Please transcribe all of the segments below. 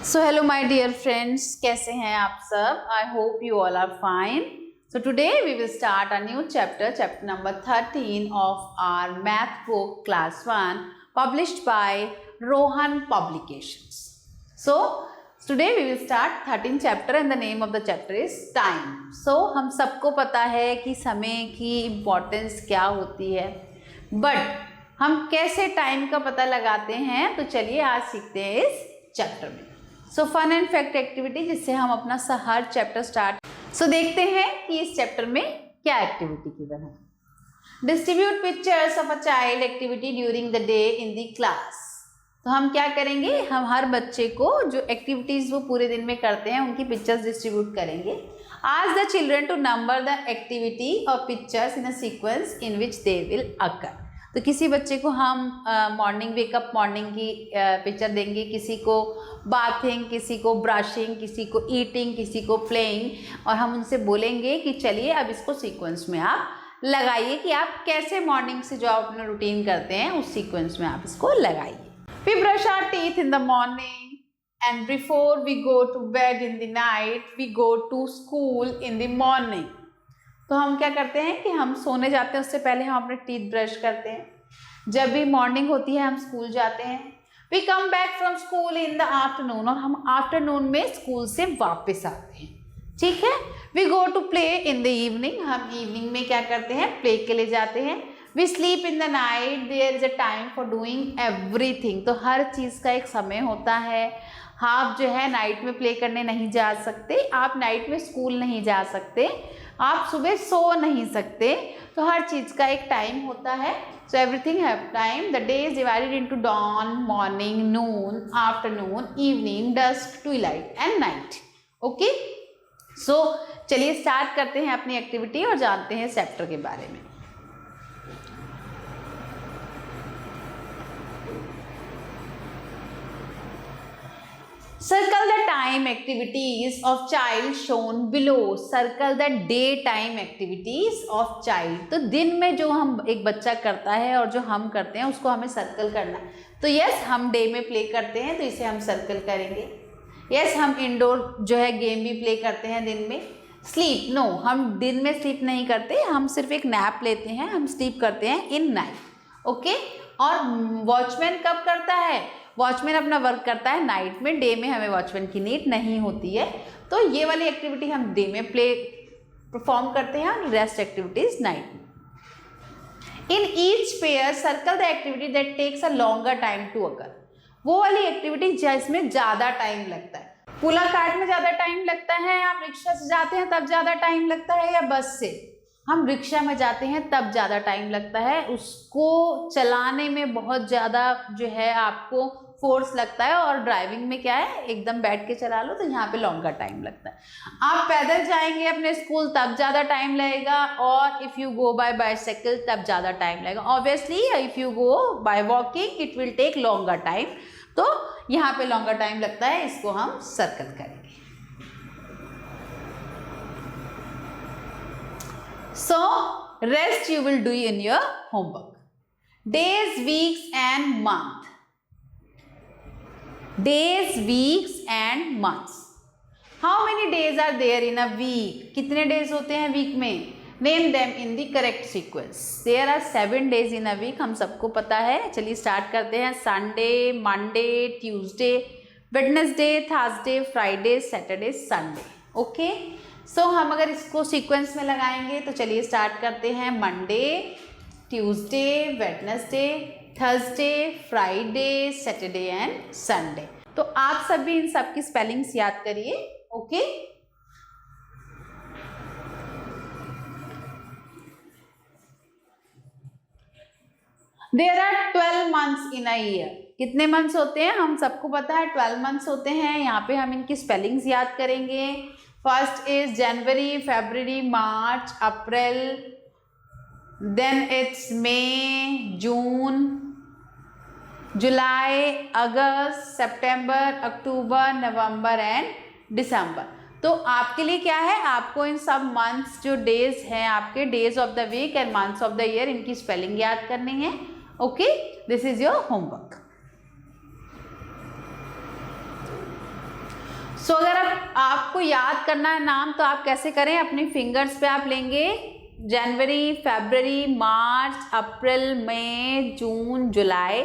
So hello my dear friends, कैसे हैं आप सब? I hope you all are fine. So today we will start a new chapter number 13 of our math book class 1 published by Rohan Publications. So today we will start 13th chapter and the name of the chapter is time. So हम सबको पता है कि समय की importance क्या होती है, but हम कैसे टाइम का पता लगाते हैं, तो चलिए आज सीखते हैं इस चैप्टर में। So fun and fact activity, जिससे हम अपना हर चैप्टर स्टार्ट। सो देखते हैं कि इस चैप्टर में क्या एक्टिविटी गिवन है। Distribute pictures of a child activity during the day in the class. तो हम क्या करेंगे, हम हर बच्चे को जो एक्टिविटीज वो पूरे दिन में करते हैं उनकी पिक्चर्स डिस्ट्रीब्यूट करेंगे। Ask the children to number the activity और pictures in a sequence in which they will occur. तो किसी बच्चे को हम मॉर्निंग वेकअप मॉर्निंग की पिक्चर देंगे, किसी को बाथिंग, किसी को ब्रशिंग, किसी को ईटिंग, किसी को प्लेइंग, और हम उनसे बोलेंगे कि चलिए अब इसको सीक्वेंस में आप लगाइए कि आप कैसे मॉर्निंग से जो आप अपना रूटीन करते हैं उस सीक्वेंस में आप इसको लगाइए। We brush our teeth in the morning and before we go to bed in the night we go to school in the morning. तो हम क्या करते हैं कि हम सोने जाते हैं उससे पहले हम अपने टीथ ब्रश करते हैं। जब भी मॉर्निंग होती है हम स्कूल जाते हैं। We come back from school in the afternoon, और हम आफ्टरनून में स्कूल से वापस आते हैं। ठीक है। We go to play in the evening, हम इवनिंग में क्या करते हैं, प्ले के लिए जाते हैं। We sleep in the night, there is a time for doing everything. तो हर चीज़ का एक समय होता है। आप जो है नाइट में प्ले करने नहीं जा सकते, आप नाइट में स्कूल नहीं जा सकते, आप सुबह सो नहीं सकते, तो हर चीज़ का एक टाइम होता है। So everything have time. The day is divided into dawn, morning, noon, afternoon, evening, dusk, twilight and night. Okay, so चलिए स्टार्ट करते हैं अपनी एक्टिविटी और जानते हैं चैप्टर के बारे में। Circle the time activities of child shown below. Circle the daytime activities of child. तो दिन में जो हम एक बच्चा करता है और जो हम करते हैं उसको हमें सर्कल करना है। तो यस, हम डे में प्ले करते हैं तो इसे हम सर्कल करेंगे। यस, हम इंडोर जो है गेम भी प्ले करते हैं दिन में। स्लीप, नो, हम दिन में स्लीप नहीं करते, हम सिर्फ एक नैप लेते हैं, हम स्लीप करते हैं इन नाइट। ओके। और वॉचमैन कब करता है, वॉचमैन अपना वर्क करता है नाइट में, डे में हमें वॉचमैन की नीड नहीं होती है। तो ये वाली एक्टिविटी हम डे में परफॉर्म करते हैं और रेस्ट एक्टिविटीज नाइट में। In each pair circle the activity that takes a longer time to occur. वो वाली एक्टिविटी जिसमें ज़्यादा टाइम लगता है। पुला कार्ट में ज़्यादा टाइम लगता है, आप रिक्शा से जाते हैं तब ज़्यादा टाइम लगता है, या बस से? हम रिक्शा में जाते हैं तब ज़्यादा टाइम लगता है, उसको चलाने में बहुत ज़्यादा जो है आपको फोर्स लगता है, और ड्राइविंग में क्या है, एकदम बैठ के चला लो तो यहाँ पे लॉन्गर टाइम लगता है। आप पैदल जाएंगे अपने स्कूल तब ज़्यादा टाइम लगेगा, और if you go by bicycle तब ज़्यादा टाइम लगेगा। Obviously if you go by walking it will take longer time. तो यहाँ पे लॉन्गर टाइम लगता है, इसको हम सर्कल करेंगे। So rest you will do in your homework. Days, weeks and month. Days, weeks and months. How many days are there in a week? कितने days होते हैं वीक में? Name them in the correct sequence. There are 7 days in a week. हम सबको पता है। चलिए start करते हैं। Sunday, Monday, Tuesday, Wednesday, Thursday, Friday, Saturday, Sunday. Okay? सो हम अगर इसको सीक्वेंस में लगाएंगे तो चलिए स्टार्ट करते हैं। Monday, Tuesday, Wednesday, Thursday, Friday, Saturday and Sunday. तो आप सब भी इन सब की स्पेलिंग्स याद करिए। Okay, there are 12 months in a year. कितने मंथ्स होते हैं हम सबको पता है, 12 मंथ्स होते हैं। यहाँ पे हम इनकी स्पेलिंग्स याद करेंगे। First is January, February, March, April, then it's May, June, July, August, September, October, November and December. तो आपके लिए क्या है, आपको इन सब मंथ्स जो डेज हैं आपके, days of the week and months of the year, इनकी स्पेलिंग याद करनी है। Okay, this is your homework. So अगर आपको याद करना है नाम तो आप कैसे करें, अपनी फिंगर्स पे आप लेंगे जनवरी, फरवरी, मार्च, अप्रैल, मई, June, July,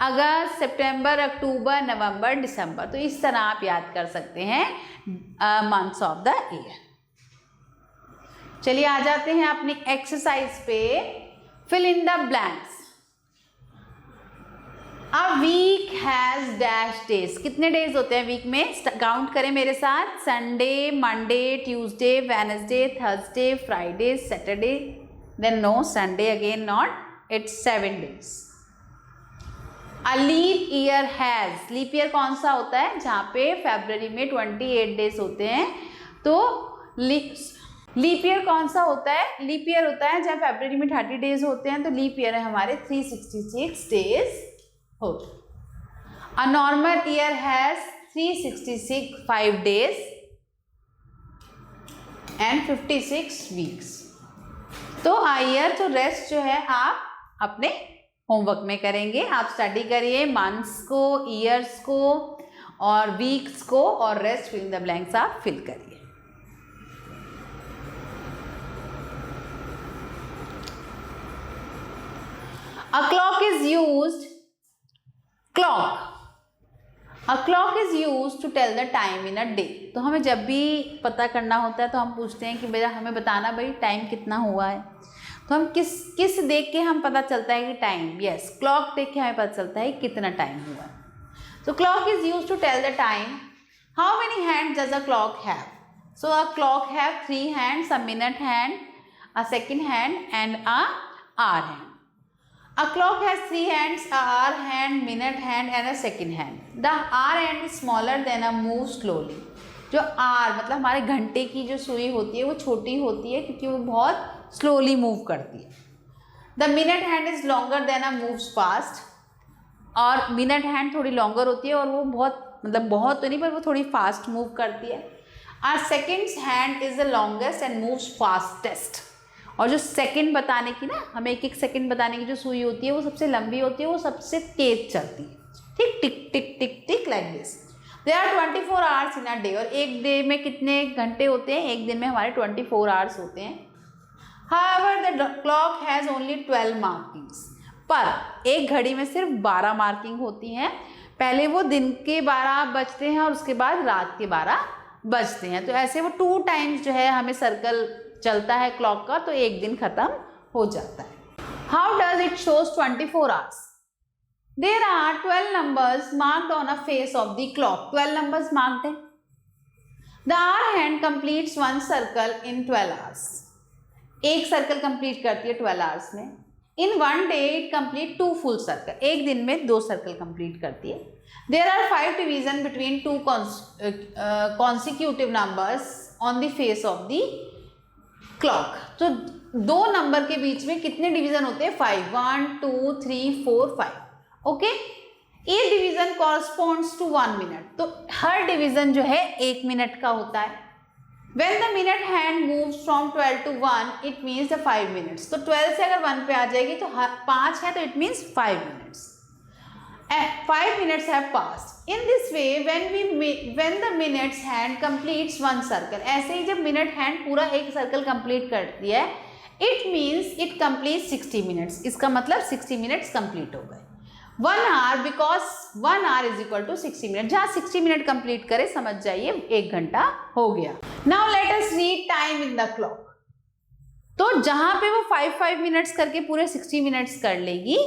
August, September, October, नवंबर, दिसंबर। तो इस तरह आप याद कर सकते हैं मंथ्स ऑफ द ईयर। चलिए आ जाते हैं अपनी एक्सरसाइज पे। Fill in the blanks. A week has dash days. कितने डेज होते हैं वीक में? काउंट करें मेरे साथ। Sunday, Monday, Tuesday, Wednesday, Thursday, Friday, Saturday, then no Sunday again not, it's 7 days। A leap year has. Leap year कौन सा होता है? जहाँ पे फरवरी में 28 days होते हैं। तो लीप ईयर कौन सा होता है? लीप ईयर होता है जब फरवरी में 30 days होते हैं, तो लीप ईयर है हमारे 366 days होते। A normal year has 365 days and 56 weeks। तो ईयर तो रेस्ट जो है आप अपने होमवर्क में करेंगे। आप स्टडी करिए मंथ्स को, ईयर्स को और वीक्स को, और rest fill in the blanks आप फिल करिए। A clock is used. A clock is used to tell the time in a day। तो हमें जब भी पता करना होता है तो हम पूछते हैं कि भैया हमें बताना भाई टाइम कितना हुआ है। तो हम किस देख के हम पता चलता है कि टाइम, यस क्लॉक देख के हमें पता चलता है कितना टाइम हुआ है। So clock is used to tell the time. How many hands does a clock have? So a clock have 3 hands, a minute hand, a second hand and a hour hand. A clock has 3 hands, a hour hand, minute hand and a second hand. The hour hand is smaller than a move slowly. जो hour मतलब हमारे घंटे की जो सुई होती है वो छोटी होती है क्योंकि वो बहुत स्लोली मूव करती है। The minute hand is longer than a moves fast. और मिनट हैंड थोड़ी लॉन्गर होती है और वो बहुत तो नहीं पर वो थोड़ी फास्ट मूव करती है। और seconds hand is the longest and moves fastest. और जो सेकंड बताने की ना, हमें एक सेकंड बताने की जो सुई होती है वो सबसे लंबी होती है, वो सबसे तेज चलती है। ठीक, tick tick tick tick like this. There are 24 hours in a day. और एक डे में कितने घंटे होते हैं? एक दिन में हमारे 24 hours होते हैं। However the clock has only 12 markings। पर एक घड़ी में सिर्फ 12 मार्किंग होती हैं। पहले वो दिन के 12 बजते हैं और उसके बाद रात के 12 बजते हैं। तो ऐसे वो 2 times जो है हमें सर्कल चलता है क्लॉक का, तो एक दिन खत्म हो जाता है। How does it shows 24 hours? There are 12 numbers marked on a face of the clock. 12 numbers marked है। The hour hand completes 1 circle in 12 hours। एक सर्कल कंप्लीट करती है 12 hours में। In 1 day it complete 2 full circle। एक दिन में 2 circle complete करती है। There are 5 division between 2 consecutive numbers on the face of the clock. तो 2 नंबर के बीच में कितने डिवीजन होते हैं? 5, 1 2 3 4 5। Okay, a division corresponds to 1 minute। तो हर डिवीजन जो है 1 मिनट का होता है। When the minute hand moves from 12 to 1, it means the 5 minutes। तो 12 से अगर 1 पे आ जाएगी तो 5 है तो it means 5 minutes। 5 minutes have passed. In this way, when the minutes hand completes 1 circle, ऐसे ही जब minute hand पूरा एक circle complete करती है, it means it completes 60 minutes। इसका मतलब 60 minutes complete हो गए। 1 hour, because 1 hour is equal to 60 minutes। जहाँ 60 मिनट कंप्लीट करे समझ जाइए 1 घंटा हो गया। Now let us read time in the clock। तो जहाँ पे वो 5 मिनट्स करके पूरे 60 मिनट्स कर लेगी,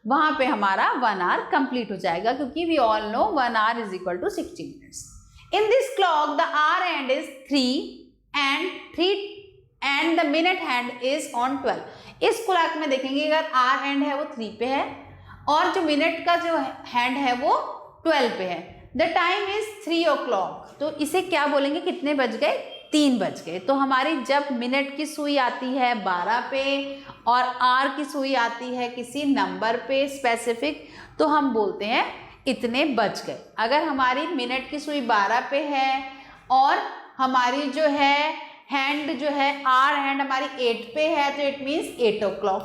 वहाँ पे हमारा 1 hour कंप्लीट हो जाएगा, क्योंकि we all know 1 hour is equal to 60 minutes। In this clock, the hour hand is 3 and the minute hand is on 12। इस क्लॉक में देखेंगे अगर hour hand है वो 3 पे है और जो मिनट का जो हैंड है वो 12 पे है। The time is 3 o'clock। तो इसे क्या बोलेंगे? कितने बज गए? 3 बज गए। तो हमारी जब मिनट की सुई आती है 12 पे और आर की सुई आती है किसी नंबर पे स्पेसिफिक, तो हम बोलते हैं इतने बज गए। अगर हमारी मिनट की सुई 12 पे है और हमारी जो है हैंड जो है आर हैंड हमारी 8 पे है तो इट मीन्स 8 o'clock।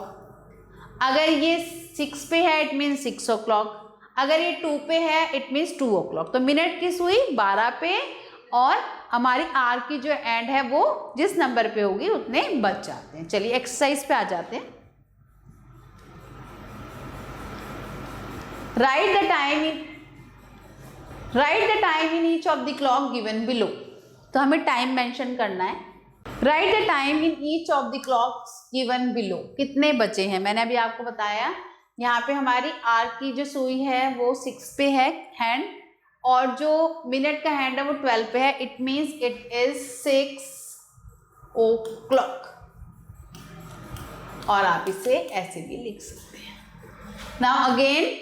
अगर ये 6 पे है इट मीन्स 6 o'clock। अगर ये 2 पे है इट मीन्स 2 o'clock। तो मिनट की सुई 12 पे और हमारी आर की जो एंड है वो जिस नंबर पे होगी उतने बच जाते हैं। चलिए एक्सरसाइज पे आ जाते हैं। Right the time in each of the clock given below. तो हमें टाइम मेंशन करना है। Right the time in each of the clocks given below. कितने बचे हैं, मैंने अभी आपको बताया यहाँ पे हमारी आर की जो सुई है वो 6 पे है हैंड, और जो मिनट का हैंड है वो 12 पे है। It means it is 6 o'clock। और आप इसे ऐसे भी लिख सकते हैं। Now again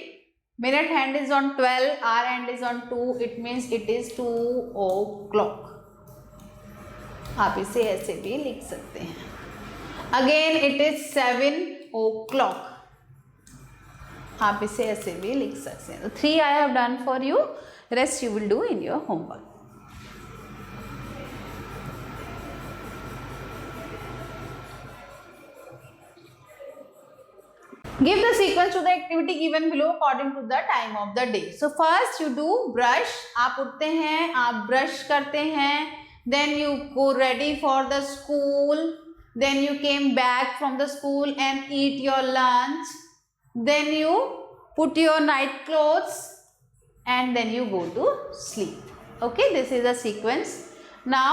minute hand is on 12, our hand is on 2, it means it is 2 o'clock। आप इसे ऐसे भी लिख सकते हैं। Again it is 7 o'clock। आप इसे ऐसे भी लिख सकते हैं। तो 3 I have done for you, rest you will do in your homework। Give the sequence to the activity given below according to the time of the day। So first you do brush। आप उठते हैं, आप brush करते हैं, then you go ready for the school, then you came back from the school and eat your lunch, then you put your night clothes and then you go to sleep। Okay, this is the sequence। Now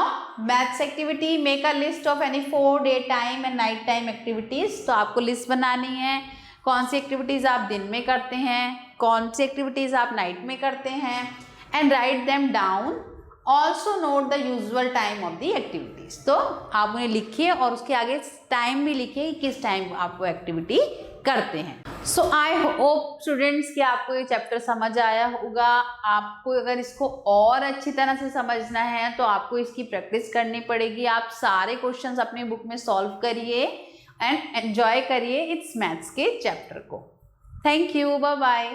maths activity, make a list of any 4 daytime and night time activities। तो आपको list बनानी है कौन सी activities आप दिन में करते हैं, कौन सी एक्टिविटीज़ आप नाइट में करते हैं, and write them down. Also note the usual time of the activities. तो आप उन्हें लिखिए और उसके आगे टाइम भी लिखिए कि किस टाइम आप वो एक्टिविटी करते हैं। सो आई होप स्टूडेंट्स कि आपको ये चैप्टर समझ आया होगा। आपको अगर इसको और अच्छी तरह से समझना है तो आपको इसकी प्रैक्टिस करनी पड़ेगी। आप सारे क्वेश्चंस अपनी बुक में सॉल्व करिए एंड एंजॉय करिए इस मैथ्स के चैप्टर को। Thank you, bye bye.